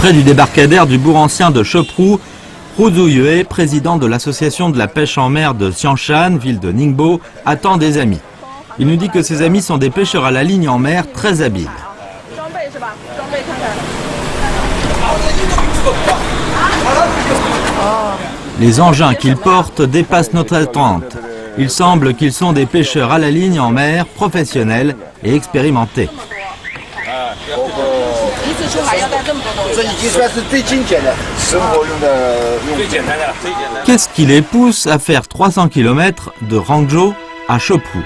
Près du débarcadère du bourg ancien de Choprou, Hu Zuyue, président de l'association de la pêche en mer de Xiangshan, ville de Ningbo, attend des amis. Il nous dit que ses amis sont des pêcheurs à la ligne en mer très habiles. Les engins qu'ils portent dépassent notre attente. Il semble qu'ils sont des pêcheurs à la ligne en mer, professionnels et expérimentés. Qu'est-ce qui les pousse à faire 300 km de Hangzhou à Choprou?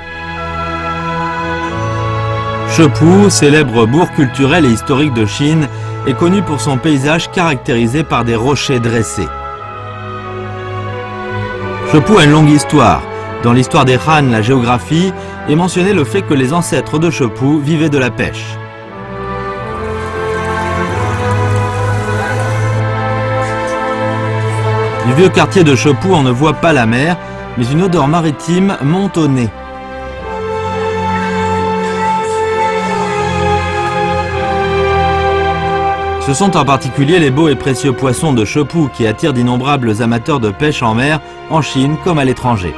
Choprou, célèbre bourg culturel et historique de Chine, est connu pour son paysage caractérisé par des rochers dressés. Choprou a une longue histoire. Dans l'histoire des Han, la géographie, est mentionné le fait que les ancêtres de Choprou vivaient de la pêche. Du vieux quartier de Choprou, on ne voit pas la mer, mais une odeur maritime monte au nez. Ce sont en particulier les beaux et précieux poissons de Choprou qui attirent d'innombrables amateurs de pêche en mer, en Chine comme à l'étranger.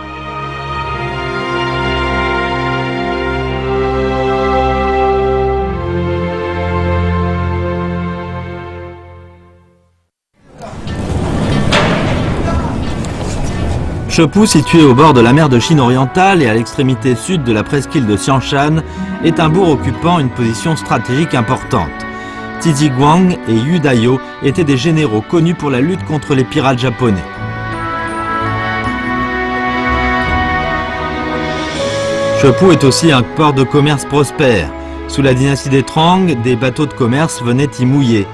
Choprou, situé au bord de la mer de Chine orientale et à l'extrémité sud de la presqu'île de Xiangshan, est un bourg occupant une position stratégique importante. Tizhi Guang et Yu Dayo étaient des généraux connus pour la lutte contre les pirates japonais. Choprou est aussi un port de commerce prospère. Sous la dynastie des Trang, des bateaux de commerce venaient y mouiller.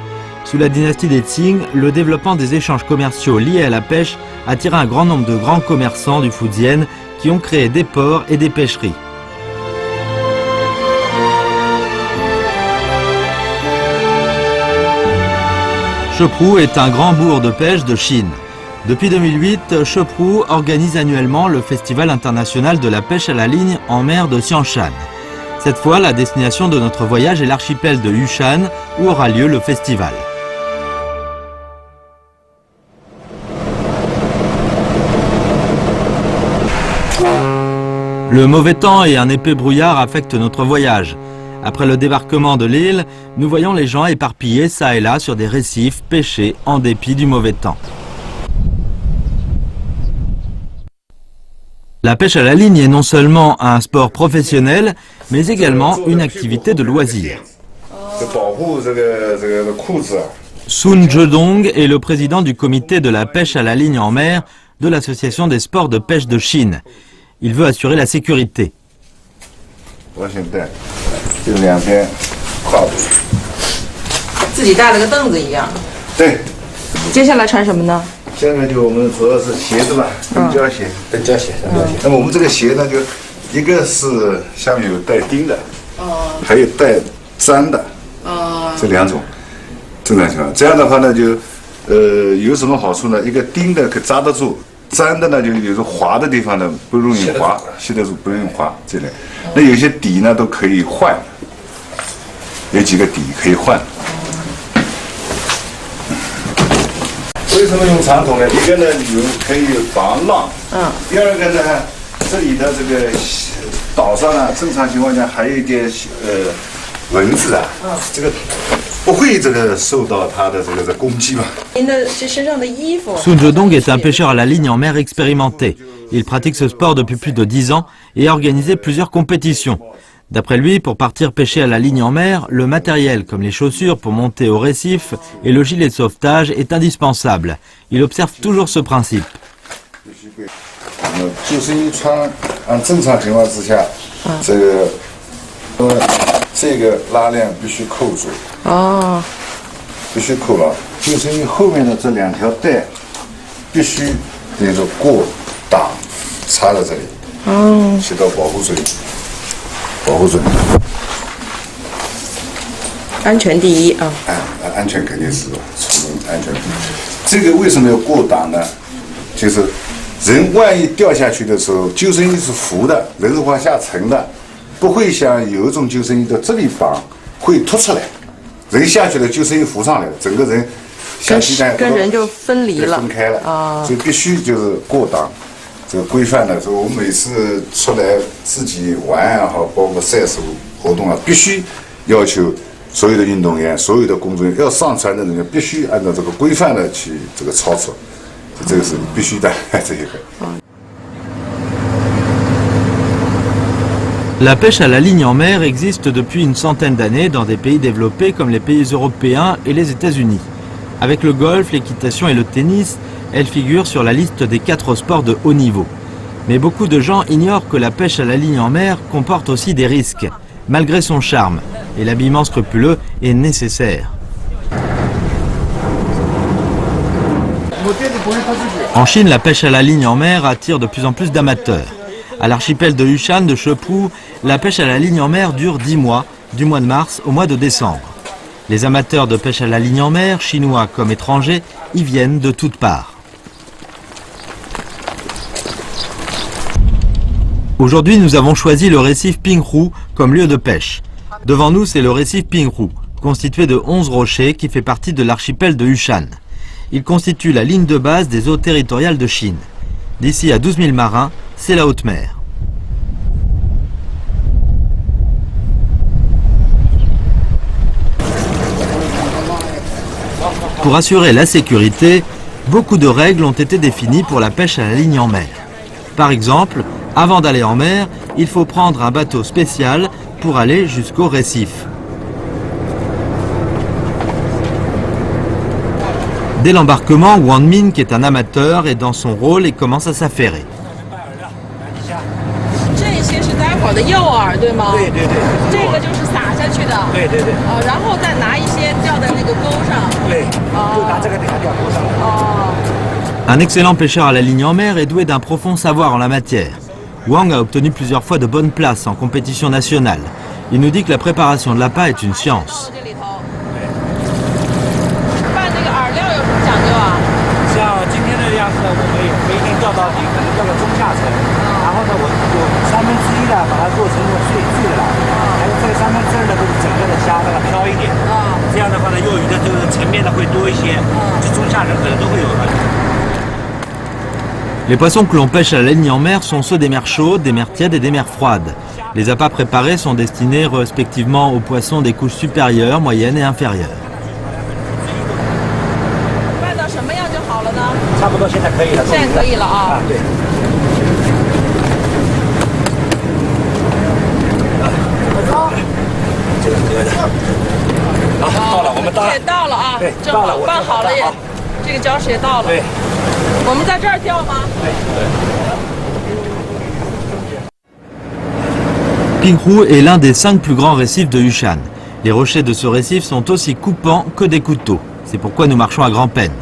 Sous la dynastie des Qing, le développement des échanges commerciaux liés à la pêche attira un grand nombre de grands commerçants du Fujian qui ont créé des ports et des pêcheries. Choprou est un grand bourg de pêche de Chine. Depuis 2008, Choprou organise annuellement le Festival international de la pêche à la ligne en mer de Xiangshan. Cette fois, la destination de notre voyage est l'archipel de Yushan, où aura lieu le festival. Le mauvais temps et un épais brouillard affectent notre voyage. Après le débarquement de l'île, nous voyons les gens éparpillés çà et là sur des récifs, pêchés en dépit du mauvais temps. La pêche à la ligne est non seulement un sport professionnel, mais également une activité de loisir. Sun Zhedong est le président du comité de la pêche à la ligne en mer de l'Association des sports de pêche de Chine. Il veut assurer la sécurité.粘的呢，就有时候滑的地方呢不容易滑，吸得住不容易滑这类。那有些底呢都可以换，有几个底可以换。为什么用长筒呢？一个呢可以防浪，第二个呢，这里的这个岛上呢，正常情况下还有一点蚊子啊，这个。Sun Zhedong est un pêcheur à la ligne en mer expérimenté. Il pratique ce sport depuis plus de 10 ans et a organisé plusieurs compétitions. D'après lui, pour partir pêcher à la ligne en mer, le matériel comme les chaussures pour monter au récif et le gilet de sauvetage est indispensable. Il observe toujours ce principe. 人下去了就剩一浮上来了，整个人下去呢跟人就分离了，分开了啊，所以必须就是过档。这个规范的，说我每次出来自己玩也好，包括赛事活动啊，必须要求所有的运动员、所有的工作人员要上船的人员必须按照这个规范的去这个操作，这个是必须的这一个。La pêche à la ligne en mer existe depuis une centaine d'années dans des pays développés comme les pays européens et les États-Unis. Avec le golf, l'équitation et le tennis, elle figure sur la liste des 4 sports de haut niveau. Mais beaucoup de gens ignorent que la pêche à la ligne en mer comporte aussi des risques, malgré son charme, et l'habillement scrupuleux est nécessaire. En Chine, la pêche à la ligne en mer attire de plus en plus d'amateurs. À l'archipel de Yushan de Shepu, la pêche à la ligne en mer dure 10 mois, du mois de mars au mois de décembre. Les amateurs de pêche à la ligne en mer, chinois comme étrangers, y viennent de toutes parts. Aujourd'hui, nous avons choisi le récif Pinghu comme lieu de pêche. Devant nous, c'est le récif Pinghu, constitué de 11 rochers qui fait partie de l'archipel de Yushan. Il constitue la ligne de base des eaux territoriales de Chine. D'ici à 12 000 marins, c'est la haute mer. Pour assurer la sécurité, beaucoup de règles ont été définies pour la pêche à la ligne en mer. Par exemple, avant d'aller en mer, il faut prendre un bateau spécial pour aller jusqu'au récif. Dès l'embarquement, Wang Min, qui est un amateur, est dans son rôle et commence à s'affairer. Un excellent pêcheur à la ligne en mer est doué d'un profond savoir en la matière. Wang a obtenu plusieurs fois de bonnes places en compétition nationale. Il nous dit que la préparation de l'appât est une science. Les poissons que l'on pêche à la ligne en mer sont ceux des mers chaudes, des mers tièdes et des mers froides. Les appâts préparés sont destinés respectivement aux poissons des couches supérieures, moyennes et inférieures. Pinghu est l'un des 5 plus grands récifs de Yushan. Les rochers de ce récif sont aussi coupants que des couteaux. C'est pourquoi nous marchons à grand-peine.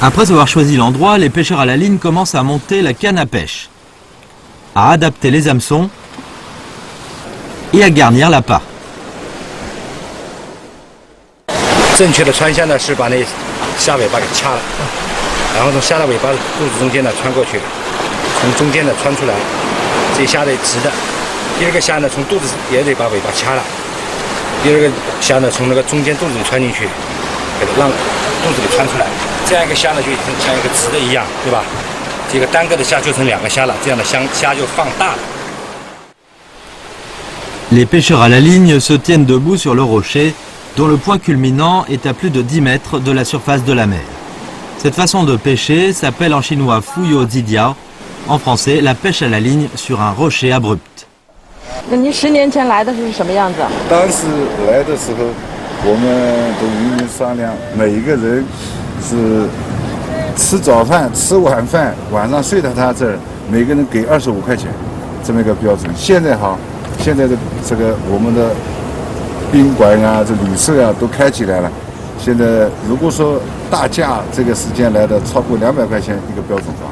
Après avoir choisi l'endroit, les pêcheurs à la ligne commencent à monter la canne à pêche, à adapter les hameçons et à garnir l'appât. 正确的穿向呢是把那下尾巴给掐了，然后从下的尾巴肚子中间呢穿过去，从中间呢穿出来，这虾的直的。第二个虾呢从肚子也得把尾巴掐了，第二个虾呢从那个中间肚子里穿进去，给它让肚子里穿出来，这样一个虾呢就像一个直的一样，对吧？这个单个的虾就成2个虾了，这样的虾就放大了。 Les pêcheurs à la ligne se tiennent debout sur le rocher, dont le point culminant est à plus de 10 mètres de la surface de la mer. Cette façon de pêcher s'appelle en chinois Fuyo Zidiao, en français la pêche à la ligne sur un rocher abrupt. 那您10年前来的是什么样子？当时来的时候，我们都渔民商量，每一个人是吃早饭、吃晚饭，晚上睡到他这儿，每个人给25块钱，这么一个标准。现在好，现在的这个我们的宾馆啊、这旅社啊都开起来了。现在如果说大假这个时间来的超过200块钱一个标准房。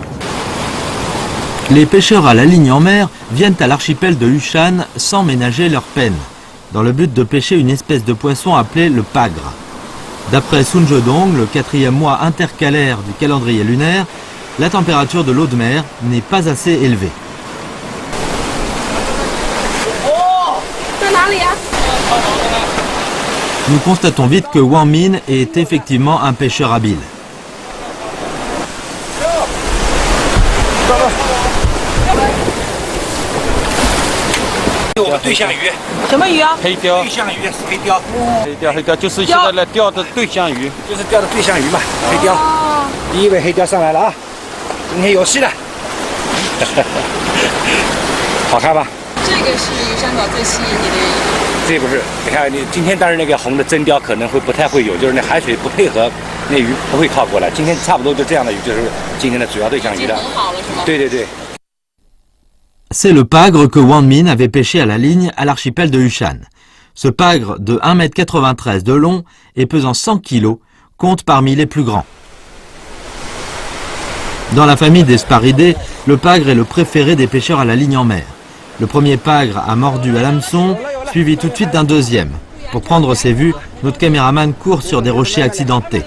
Les pêcheurs à la ligne en mer viennent à l'archipel de Yushan sans ménager leur peine, dans le but de pêcher une espèce de poisson appelé le pagre. D'après Sun Jedong, le 4e mois intercalaire du calendrier lunaire, la température de l'eau de mer n'est pas assez élevée. Nous constatons vite que Wang Min est effectivement un pêcheur habile. C'est le pagre que Wang Min avait pêché à la ligne à l'archipel de Yushan. Ce pagre de 1,93 m de long et pesant 100 kg compte parmi les plus grands. Dans la famille des sparidés, le pagre est le préféré des pêcheurs à la ligne en mer. Le premier pagre a mordu à l'hameçon, suivi tout de suite d'un deuxième. Pour prendre ses vues, notre caméraman court sur des rochers accidentés.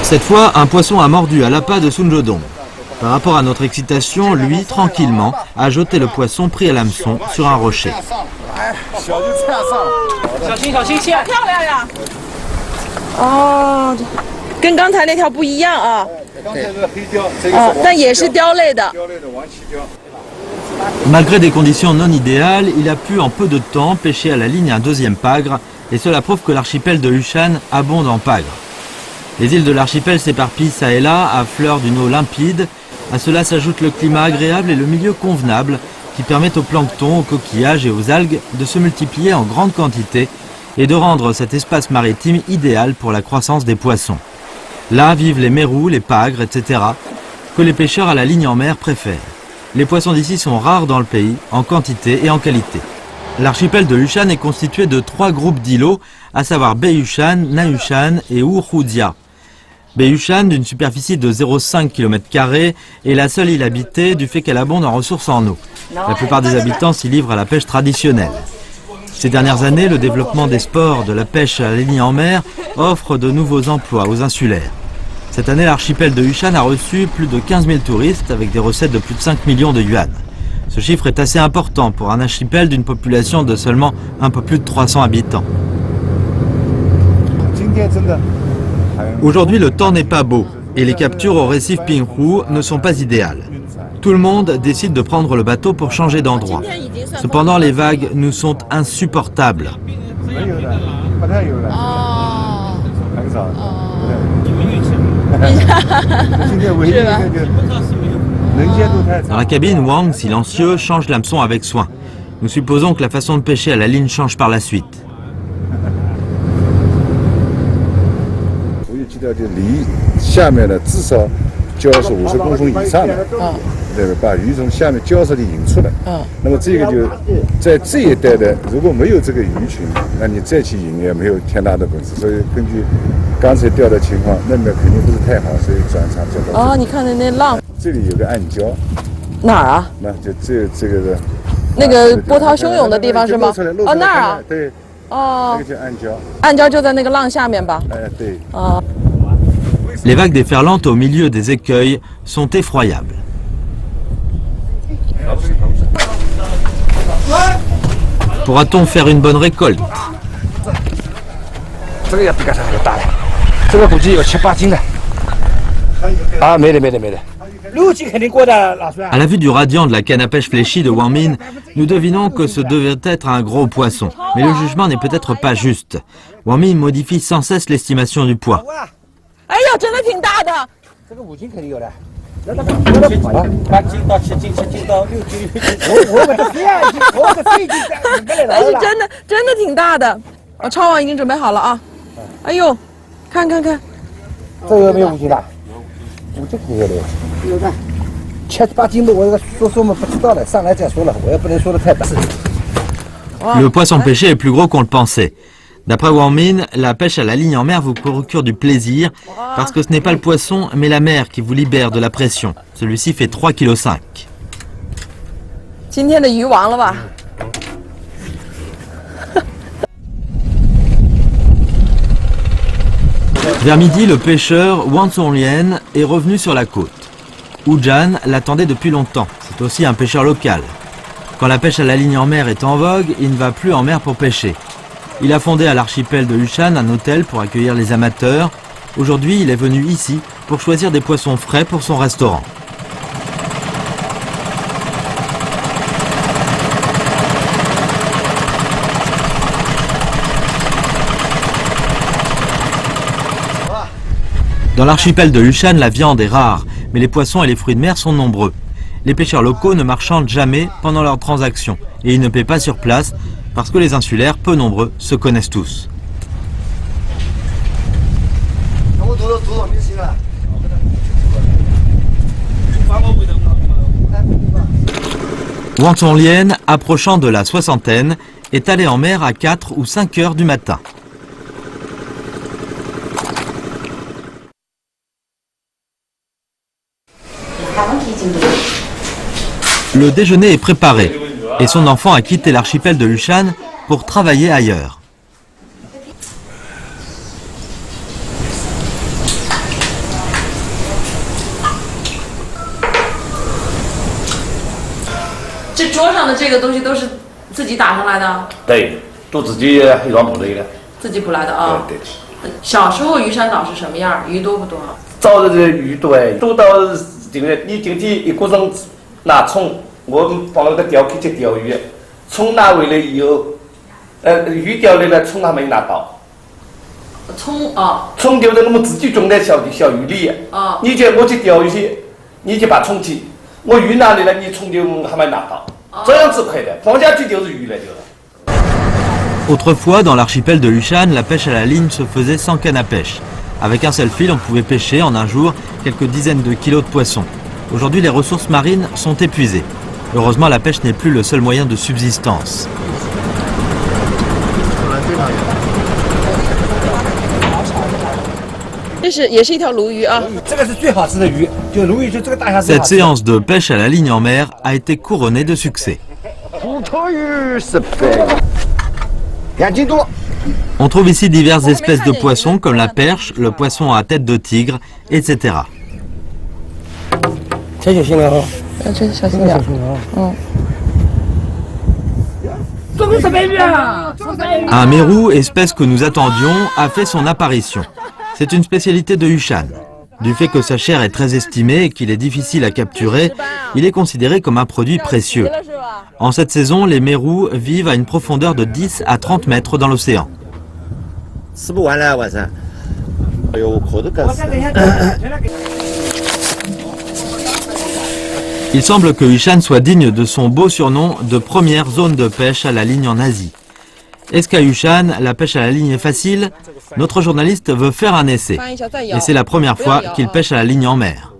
Cette fois, un poisson a mordu à l'appât de Sunjodong. Par rapport à notre excitation, lui, tranquillement, a jeté le poisson pris à l'hameçon sur un rocher. Oh, 跟刚才那条不一样啊。但也是鲷类的。 Malgré des conditions non idéales, il a pu en peu de temps pêcher à la ligne un deuxième pagre, et cela prouve que l'archipel de Yushan abonde en pagre. Les îles de l'archipel s'éparpillent çà et là à fleur d'une eau limpide. À cela s'ajoute le climat agréable et le milieu convenable qui permettent au plancton, aux coquillages et aux algues de se multiplier en grande quantité et de rendre cet espace maritime idéal pour la croissance des poissons. Là vivent les mérous, les pagres, etc. que les pêcheurs à la ligne en mer préfèrent. Les poissons d'ici sont rares dans le pays, en quantité et en qualité. L'archipel de Yushan est constitué de 3 groupes d'îlots, à savoir Bae-Yushan, Na-Yushan et Wu-Hudia. Bae-Yushan, d'une superficie de 0,5 km², est la seule île habitée du fait qu'elle abonde en ressources en eau. La plupart des habitants s'y livrent à la pêche traditionnelle. Ces dernières années, le développement des sports de la pêche à la ligne en mer offre de nouveaux emplois aux insulaires. Cette année, l'archipel de Yushan a reçu plus de 15 000 touristes avec des recettes de plus de 5 millions de yuan. Ce chiffre est assez important pour un archipel d'une population de seulement un peu plus de 300 habitants. Aujourd'hui, le temps n'est pas beau et les captures au récif Pinghu ne sont pas idéales. Tout le monde décide de prendre le bateau pour changer d'endroit. Cependant, les vagues nous sont insupportables. Dans la cabine, Wang, silencieux, change l'hameçon avec soin. Nous supposons que la façon de pêcher à la ligne change par la suite.哦，你看那浪。这里有个暗礁。哪儿啊？那就这个。那个波涛汹涌的地方是吗？哦，那儿啊。对。哦。这个叫暗礁。暗礁就在那个浪下面吧？对。哦。 Les vagues déferlantes au milieu des écueils sont effroyables. Pourra-t-on faire une bonne récolte? À la vue du radiant de la canne à pêche fléchie de Wang Min, nous devinons que ce devait être un gros poisson. Mais le jugement n'est peut-être pas juste. Wang Min modifie sans cesse l'estimation du poids. 哎呀，真的挺大的。这个5斤肯定有的。8斤到7斤，7斤到6斤。我们这4斤，我们这4斤但是真的挺大的。超网已经准备好了啊。哎呦，看。这个没有5斤大，5斤肯定有的。有的。7、8斤的，我说我们不知道的，上来再说了，我也不能说的太大。Le poisson pêché est plus gros qu'on le pensait. D'après Wang Min, la pêche à la ligne en mer vous procure du plaisir parce que ce n'est pas le poisson mais la mer qui vous libère de la pression. Celui-ci fait 3,5 kg. 今天的鱼王了吧？ Vers midi, le pêcheur Wang Zonglien est revenu sur la côte. Wu Zhan l'attendait depuis longtemps. C'est aussi un pêcheur local. Quand la pêche à la ligne en mer est en vogue, il ne va plus en mer pour pêcher. Il a fondé à l'archipel de Yushan un hôtel pour accueillir les amateurs. Aujourd'hui, il est venu ici pour choisir des poissons frais pour son restaurant. Dans l'archipel de Yushan, la viande est rare, mais les poissons et les fruits de mer sont nombreux. Les pêcheurs locaux ne marchandent jamais pendant leurs transactions et ils ne paient pas sur place parce que les insulaires, peu nombreux, se connaissent tous. Wang Zonglien, approchant de la soixantaine, est allé en mer à 4 ou 5 heures du matin. Le déjeuner est préparé et son enfant a quitté l'archipel de Yushan pour travailler ailleurs.这桌上的这个东西都是自己打上来的，对，都自己一装捕来的。自己捕来的啊。对。小时候鱼山岛是什么样？鱼多不多？早的这鱼多哎，多到这个你今天一个人拿葱，我们把那个钓去去钓鱼，葱拿回来以后，鱼钓来了，葱还没拿到。葱啊。葱就是我们自己种的小鱼里。啊。你叫我去钓鱼去，你就把葱去，我鱼拿来了，你葱就还没拿到，这样子快的，放下去就是鱼了就。 Autrefois, dans l'archipel de Yushan, la pêche à la ligne se faisait sans canne à pêche. Avec un seul fil, on pouvait pêcher en un jour quelques dizaines de kilos de poissons. Aujourd'hui, les ressources marines sont épuisées. Heureusement, la pêche n'est plus le seul moyen de subsistance. Cette séance de pêche à la ligne en mer a été couronnée de succès. On trouve ici diverses espèces de poissons comme la perche, le poisson à tête de tigre, etc. Un mérou, espèce que nous attendions, a fait son apparition. C'est une spécialité de Yushan. Du fait que sa chair est très estimée et qu'il est difficile à capturer, il est considéré comme un produit précieux. En cette saison, les mérous vivent à une profondeur de 10 à 30 mètres dans l'océan. Il semble que Yushan soit digne de son beau surnom de première zone de pêche à la ligne en Asie. Est-ce qu'à Yushan, la pêche à la ligne est facile? Notre journaliste veut faire un essai. Et c'est la première fois qu'il pêche à la ligne en mer.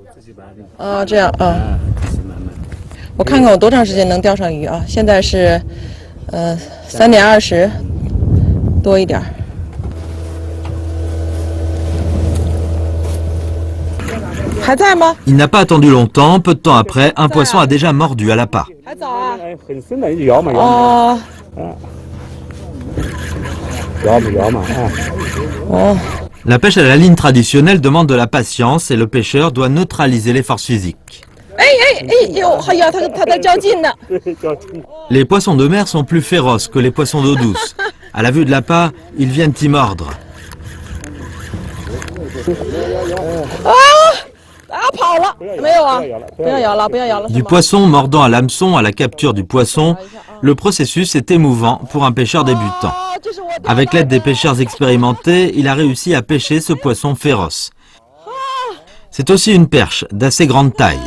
Il n'a pas attendu longtemps. Peu de temps après, un poisson a déjà mordu à l'appât. La pêche à la ligne traditionnelle demande de la patience et le pêcheur doit neutraliser les forces physiques. Les poissons de mer sont plus féroces que les poissons d'eau douce. À la vue de l'appât, ils viennent y mordre. Du poisson mordant à l'hameçon à la capture du poisson, le processus est émouvant pour un pêcheur débutant. Avec l'aide des pêcheurs expérimentés, il a réussi à pêcher ce poisson féroce. C'est aussi une perche d'assez grande taille.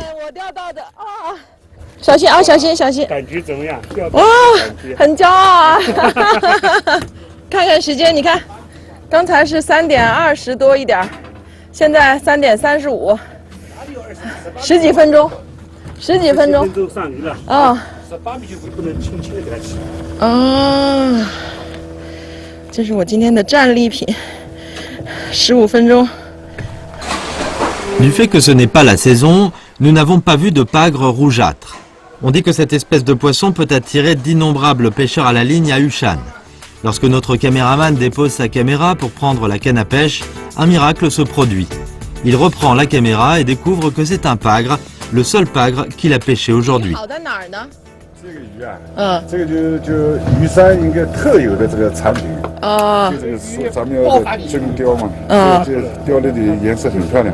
Du fait que ce n'est pas la saison, nous n'avons pas vu de pagre rougeâtre. On dit que cette espèce de poisson peut attirer d'innombrables pêcheurs à la ligne à Yushan. Lorsque notre caméraman dépose sa caméra pour prendre la canne à pêche, un miracle se produit. Il reprend la caméra et découvre que c'est un pagre, le seul pagre qu'il a pêché aujourd'hui. 这个鱼啊，这个就鱼山应该特有的这个产品，就这个是咱们要的金鲷嘛，这鲷类的颜色很漂亮。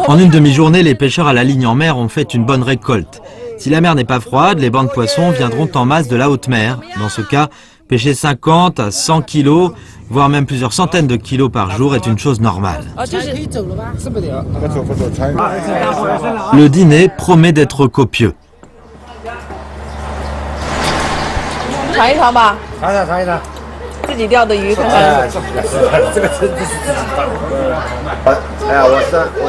En une demi-journée, les pêcheurs à la ligne en mer ont fait une bonne récolte. Si la mer n'est pas froide, les bancs de poissons viendront en masse de la haute mer. Dans ce cas, pêcher 50 à 100 kilos, voire même plusieurs centaines de kilos par jour est une chose normale. Le dîner promet d'être copieux. 尝一尝吧，自己钓的鱼看看。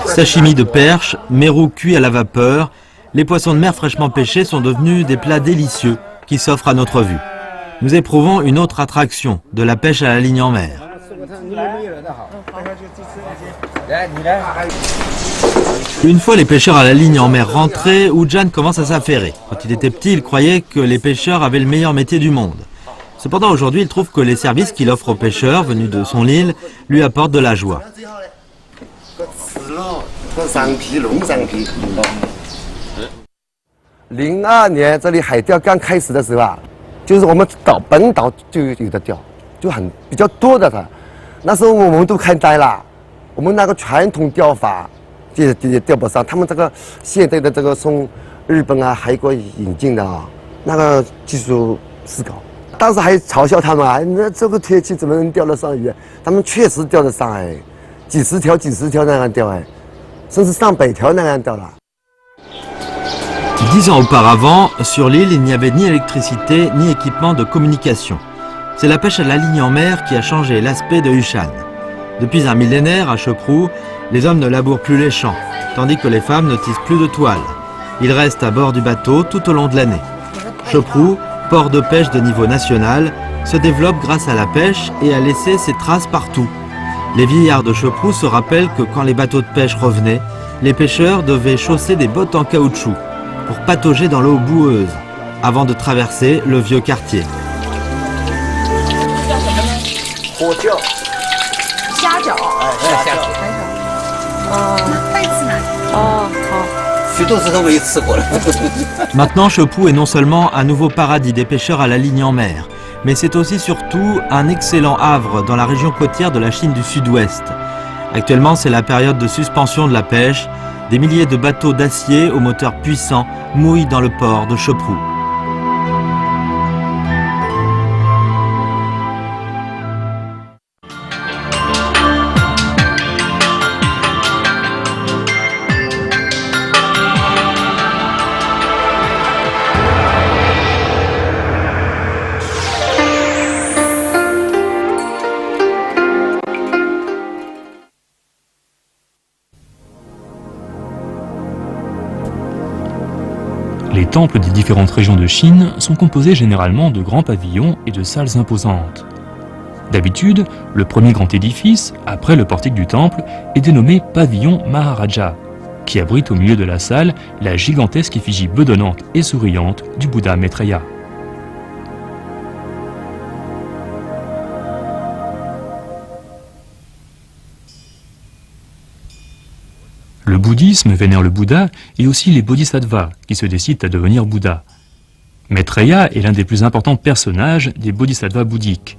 Sashimi de perche, mérou cuit à la vapeur, les poissons de mer fraîchement pêchés sont devenus des plats délicieux qui s'offrent à notre vue. Nous éprouvons une autre attraction, de la pêche à la ligne en mer. Une fois les pêcheurs à la ligne en mer rentrés, Ujan commence à s'affairer. Quand il était petit, il croyait que les pêcheurs avaient le meilleur métier du monde. Cependant, aujourd'hui, il trouve que les services qu'il offre aux pêcheurs venus de son île lui apportent de la joie. 02年这里海钓刚开始的时候啊，就是我们本岛就有的钓，就比较多的它。那时候我们都看呆了，我们那个传统钓法这钓不上，他们这个现在的这个从日本啊、韩国引进的啊，那个技术是高。当时还嘲笑他们啊，那这个天气怎么能钓得上鱼？他们确实钓得上哎，几十条那样钓哎，甚至上百条那样钓了。 10 ans auparavant, sur l'île, il n'y avait ni électricité ni équipement de communication. C'est la pêche à la ligne en mer qui a changé l'aspect de Hushan. Depuis un millénaire, à Choprou, les hommes ne labourent plus les champs, tandis que les femmes ne tissent plus de toiles. Ils restent à bord du bateau tout au long de l'année. Choprou, port de pêche de niveau national, se développe grâce à la pêche et a laissé ses traces partout. Les vieillards de Choprou se rappellent que quand les bateaux de pêche revenaient, les pêcheurs devaient chausser des bottes en caoutchouc pour patauger dans l'eau boueuse, avant de traverser le vieux quartier. 虾饺，Maintenant, Choprou est non seulement un nouveau paradis des pêcheurs à la ligne en mer, mais c'est aussi surtout un excellent havre dans la région côtière de la Chine du Sud-Ouest. Actuellement, c'est la période de suspension de la pêche. Des milliers de bateaux d'acier aux moteurs puissants mouillent dans le port de Choprou. Les temples des différentes régions de Chine sont composés généralement de grands pavillons et de salles imposantes. D'habitude, le premier grand édifice, après le portique du temple, est dénommé pavillon Maharaja, qui abrite au milieu de la salle la gigantesque effigie bedonnante et souriante du Bouddha Maitreya. Le bouddhisme vénère le Bouddha et aussi les bodhisattvas qui se décident à devenir Bouddha. Maitreya est l'un des plus importants personnages des bodhisattvas bouddhiques.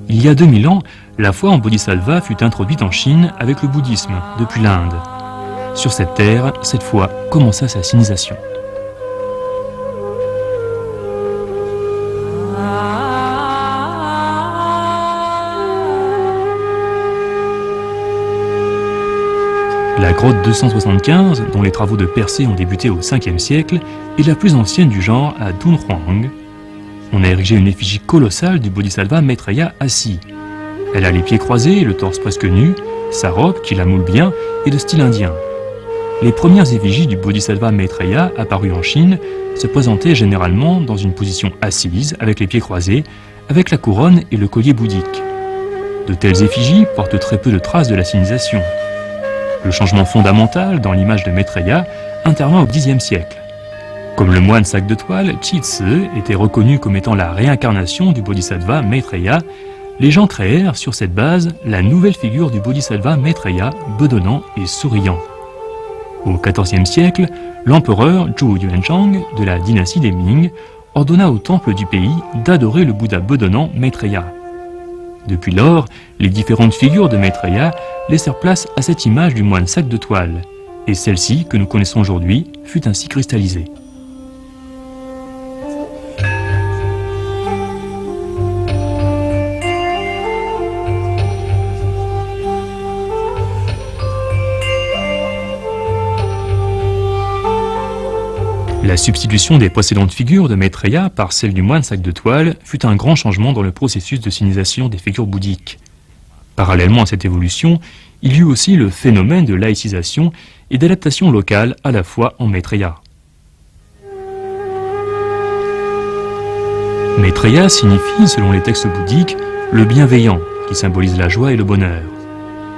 Il y a 2000 ans, la foi en bodhisattva fut introduite en Chine avec le bouddhisme depuis l'Inde. Sur cette terre, cette foi commença sa sinisation. La grotte 275, dont les travaux de percée ont débuté au 5e siècle, est la plus ancienne du genre à Dunhuang. On a érigé une effigie colossale du bodhisattva Maitreya assis. Elle a les pieds croisés et le torse presque nu, sa robe, qui la moule bien, est de style indien. Les premières effigies du bodhisattva Maitreya apparues en Chine se présentaient généralement dans une position assise, avec les pieds croisés, avec la couronne et le collier bouddhique. De telles effigies portent très peu de traces de la sinisation. Le changement fondamental dans l'image de Maitreya intervient au Xe siècle. Comme le moine sac de toile, Chi-Tse était reconnu comme étant la réincarnation du bodhisattva Maitreya, les gens créèrent sur cette base la nouvelle figure du bodhisattva Maitreya, bedonnant et souriant. Au XIVe siècle, l'empereur Zhou Yuanzhang de la dynastie des Ming ordonna au temple du pays d'adorer le Bouddha bedonnant Maitreya. Depuis lors, les différentes figures de Maitreya laissèrent place à cette image du moine sac de toile, et celle-ci, que nous connaissons aujourd'hui, fut ainsi cristallisée. La substitution des précédentes figures de Maitreya par celle du moine sac de toile fut un grand changement dans le processus de sinisation des figures bouddhiques. Parallèlement à cette évolution, il y eut aussi le phénomène de laïcisation et d'adaptation locale à la fois en Maitreya. Maitreya signifie, selon les textes bouddhiques, le bienveillant, qui symbolise la joie et le bonheur.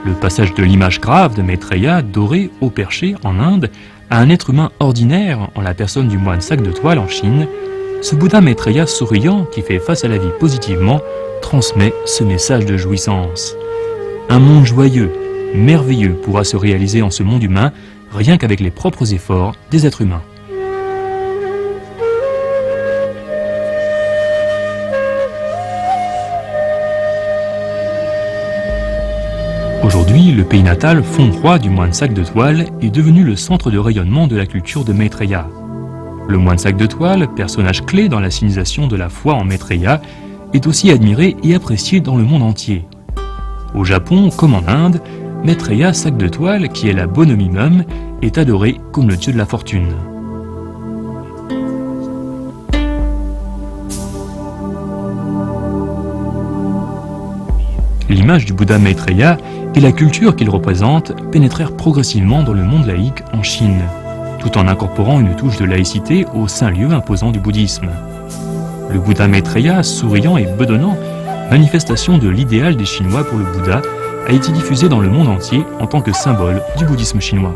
Le passage de l'image grave de Maitreya, doré, haut perché, en Inde, à un être humain ordinaire, en la personne du moine sac de toile en Chine, ce Bouddha Maitreya souriant, qui fait face à la vie positivement, transmet ce message de jouissance. Un monde joyeux, merveilleux pourra se réaliser en ce monde humain, rien qu'avec les propres efforts des êtres humains. Aujourd'hui, le pays natal, Fond-Roi du moine sac de toile, est devenu le centre de rayonnement de la culture de Maitreya. Le moine sac de toile, personnage clé dans la sinisation de la foi en Maitreya, est aussi admiré et apprécié dans le monde entier. Au Japon, comme en Inde, Maitreya, sac de toile, qui est la bonhomie même, est adoré comme le dieu de la fortune. L'image du Bouddha Maitreya et la culture qu'il représente pénétrèrent progressivement dans le monde laïque en Chine, tout en incorporant une touche de laïcité au saint lieu imposant du bouddhisme. Le Bouddha Maitreya, souriant et bedonnant, manifestation de l'idéal des Chinois pour le Bouddha, a été diffusé dans le monde entier en tant que symbole du bouddhisme chinois.